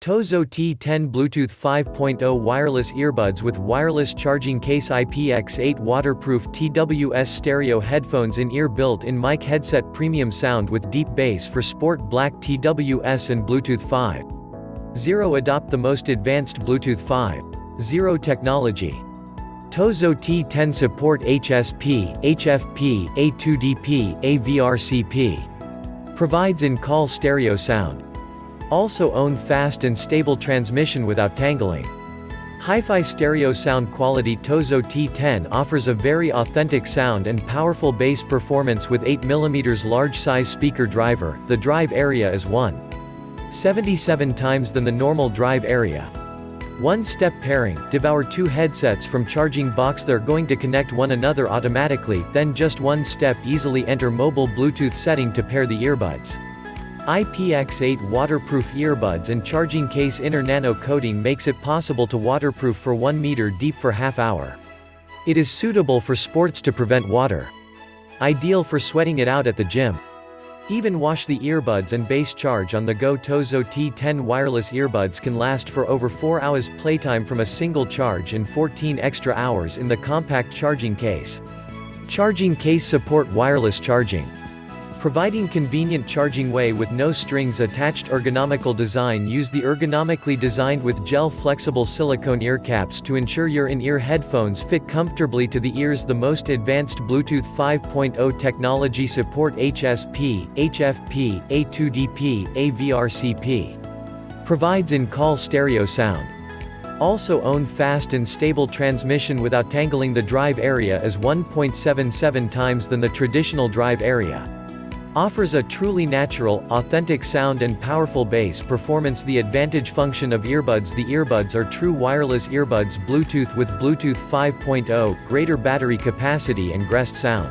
TOZO T10 Bluetooth 5.0 wireless earbuds with wireless charging case ipx8 waterproof TWS stereo headphones in-ear built-in mic headset premium sound with deep bass for sport black TWS and Bluetooth 5.0 adopt the most advanced Bluetooth 5.0 technology. TOZO T10 support HSP, HFP, A2DP, AVRCP. Provides in-call stereo sound. Also own fast and stable transmission without tangling. Hi-fi stereo sound quality. TOZO T10 offers a very authentic sound and powerful bass performance with 8mm large size speaker driver. The drive area is 1.77 times than the normal drive area. One-step pairing. Devour two headsets from charging box. They're going to connect one another automatically, then just one step easily enter mobile Bluetooth setting to pair the earbuds. ipx8 waterproof earbuds and charging case inner nano coating makes it possible to waterproof for 1 meter deep for half hour. It is suitable for sports to prevent water. Ideal for sweating it out at the gym. Even wash the earbuds and base charge on the go. TOZO T10 wireless earbuds can last for over 4 hours playtime from a single charge and 14 extra hours in the compact charging case. Charging case support wireless charging. Providing convenient charging way with no strings attached. Ergonomical design. Use the ergonomically designed with gel flexible silicone ear caps to ensure your in-ear headphones fit comfortably to the ears. The most advanced Bluetooth 5.0 technology support HSP, HFP, A2DP, AVRCP. Provides in-call stereo sound. Also own fast and stable transmission without tangling. The drive area is 1.77 times than the traditional drive area. Offers a truly natural, authentic sound and powerful bass performance. The advantage function of earbuds. The earbuds are true wireless earbuds. Bluetooth with Bluetooth 5.0, greater battery capacity and grest sound.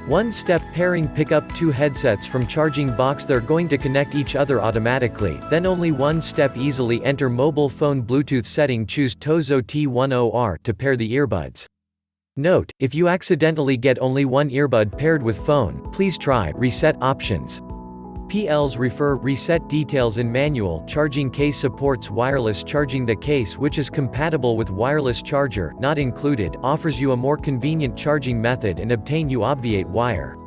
One-step pairing. Pick up two headsets from charging box. They're going to connect each other automatically, then only one step easily enter mobile phone Bluetooth setting. Choose TOZO T10R to pair the earbuds. Note, if you accidentally get only one earbud paired with phone, please try reset options. PLs refer reset details in manual. Charging case supports wireless charging. The case, which is compatible with wireless charger not included, offers you a more convenient charging method and obtain you obviate wire.